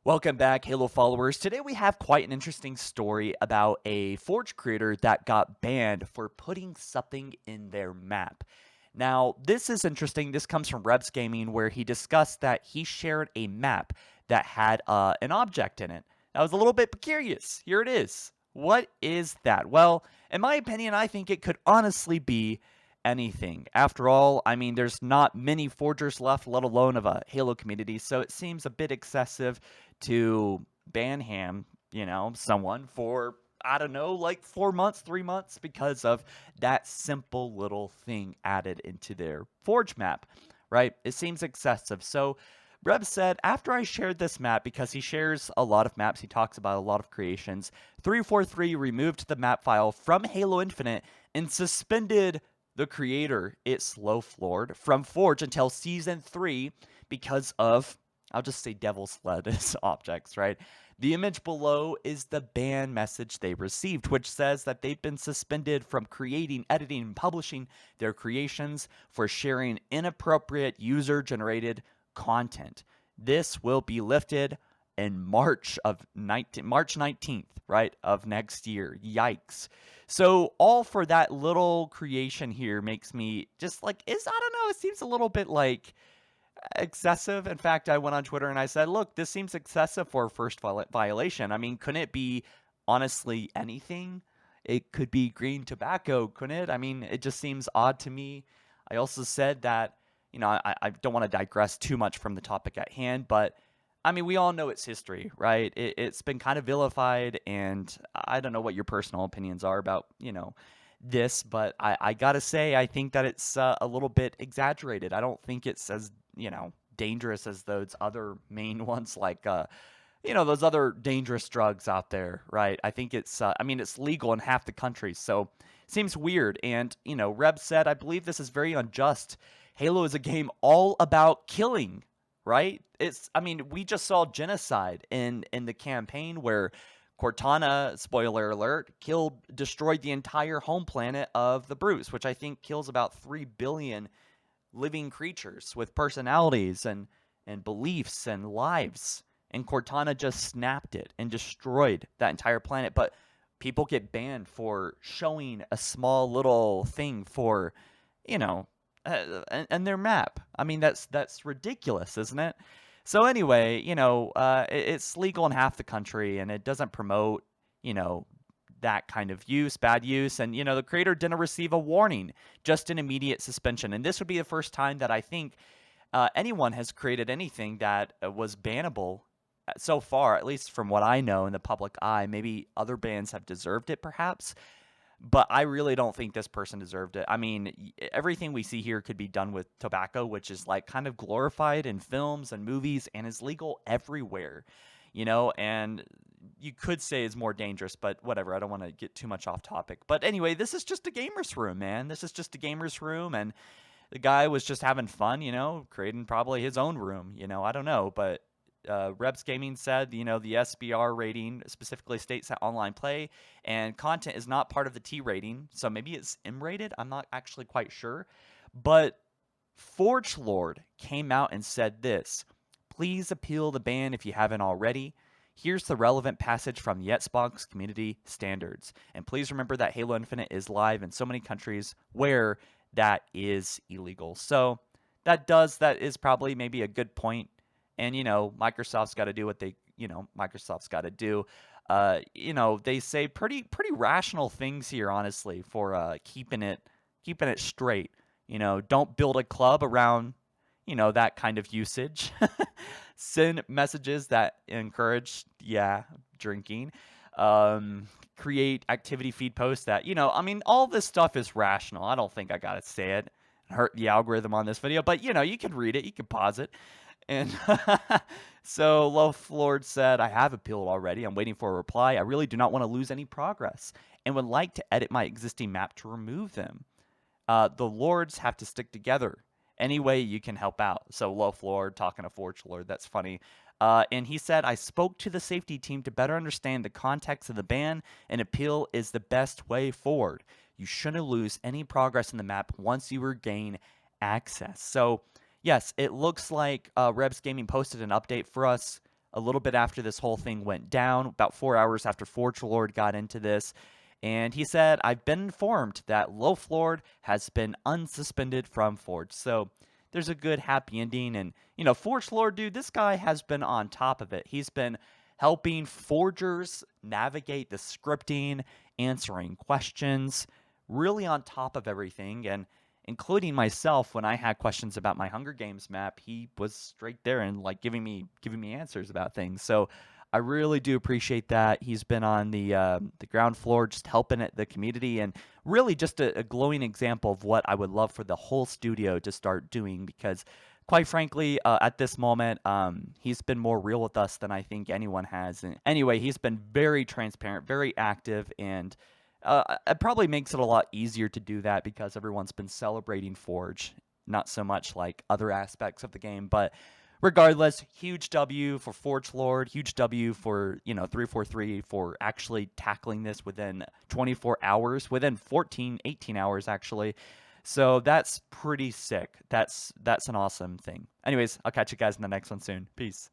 Welcome back, Halo followers. Today we have quite an interesting story about a Forge creator that got banned for putting something in their map. Now, this is interesting. This comes from Rebs Gaming, where he discussed that he shared a map that had an object in it. That was a little bit curious. Here it is. What is that? Well, in my opinion, I think it could honestly be anything. After all, I mean, there's not many forgers left, let alone of a Halo community, so it seems a bit excessive to someone for, I don't know, like 4 months, 3 months because of that simple little thing added into their Forge map, right? It seems excessive. So Reb said, after I shared this map, because he shares a lot of maps, he talks about a lot of creations, 343 removed the map file from Halo Infinite and suspended the creator, It's Slow Floored, from Forge until Season 3 because of, I'll just say devil's lettuce objects, right? The image below is the ban message they received, which says that they've been suspended from creating, editing, and publishing their creations for sharing inappropriate user-generated content. This will be lifted in March 19th, right, of next year. Yikes. So all for that little creation here makes me just like, I don't know, it seems a little bit like excessive. In fact, I went on Twitter and I said, look, this seems excessive for a first violation. I mean, couldn't it be honestly anything? It could be green tobacco, couldn't it? I mean, it just seems odd to me. I also said that, I don't want to digress too much from the topic at hand, but I mean, we all know its history, right? It's been kind of vilified, and I don't know what your personal opinions are about, this, but I gotta say, I think that it's a little bit exaggerated. I don't think it's as, dangerous as those other main ones, like, those other dangerous drugs out there, right? I think it's legal in half the country, so it seems weird. And, Reb said, I believe this is very unjust. Halo is a game all about killing, right? We just saw genocide in the campaign where Cortana, spoiler alert, destroyed the entire home planet of the Bruce, which I think kills about 3 billion living creatures with personalities and beliefs and lives. And Cortana just snapped it and destroyed that entire planet. But people get banned for showing a small little thing for, you know, and their map. I mean, that's ridiculous, isn't it? So anyway, it's legal in half the country, and it doesn't promote, that kind of use, bad use. And, the creator didn't receive a warning, just an immediate suspension. And this would be the first time that I think anyone has created anything that was bannable so far, at least from what I know in the public eye. Maybe other bans have deserved it, perhaps. But I really don't think this person deserved it. I mean, everything we see here could be done with tobacco, which is like kind of glorified in films and movies and is legal everywhere, and you could say is more dangerous, but whatever. I don't want to get too much off topic. But anyway, this is just a gamer's room, man. This is just a gamer's room, and the guy was just having fun, creating probably his own room, I don't know. But Rebs Gaming said, the SBR rating specifically states that online play and content is not part of the T rating. So maybe it's M rated. I'm not actually quite sure. But Forge Lord came out and said this: please appeal the ban if you haven't already. Here's the relevant passage from the Xbox community standards. And please remember that Halo Infinite is live in so many countries where that is illegal. So that is probably maybe a good point. And, Microsoft's got to do what Microsoft's got to do. They say pretty rational things here, honestly, for keeping it straight. Don't build a club around, that kind of usage. Send messages that encourage, drinking. Create activity feed posts that, all this stuff is rational. I don't think I got to say it and hurt the algorithm on this video, but, you can read it. You can pause it. And so Loaf Lord said, I have appealed already. I'm waiting for a reply. I really do not want to lose any progress and would like to edit my existing map to remove them. The Lords have to stick together. Any way you can help out. So Loaf Lord talking to Forge Lord. That's funny. And he said, I spoke to the safety team to better understand the context of the ban, and appeal is the best way forward. You shouldn't lose any progress in the map once you regain access. So yes, it looks like Rebs Gaming posted an update for us a little bit after this whole thing went down, about 4 hours after Forge Lord got into this. And he said, I've been informed that Loaf Lord has been unsuspended from Forge. So there's a good happy ending. And, Forge Lord, dude, this guy has been on top of it. He's been helping forgers navigate the scripting, answering questions, really on top of everything. And including myself, when I had questions about my Hunger Games map, he was straight there and like giving me answers about things. So I really do appreciate that. He's been on the ground floor, just helping the community, and really just a glowing example of what I would love for the whole studio to start doing. Because, quite frankly, at this moment, he's been more real with us than I think anyone has. And anyway, he's been very transparent, very active, and it probably makes it a lot easier to do that because everyone's been celebrating Forge, not so much like other aspects of the game. But regardless, huge W for Forge Lord, huge W for 343 for actually tackling this within 24 hours, within 14, 18 hours actually. So that's pretty sick. That's an awesome thing. Anyways, I'll catch you guys in the next one soon. Peace.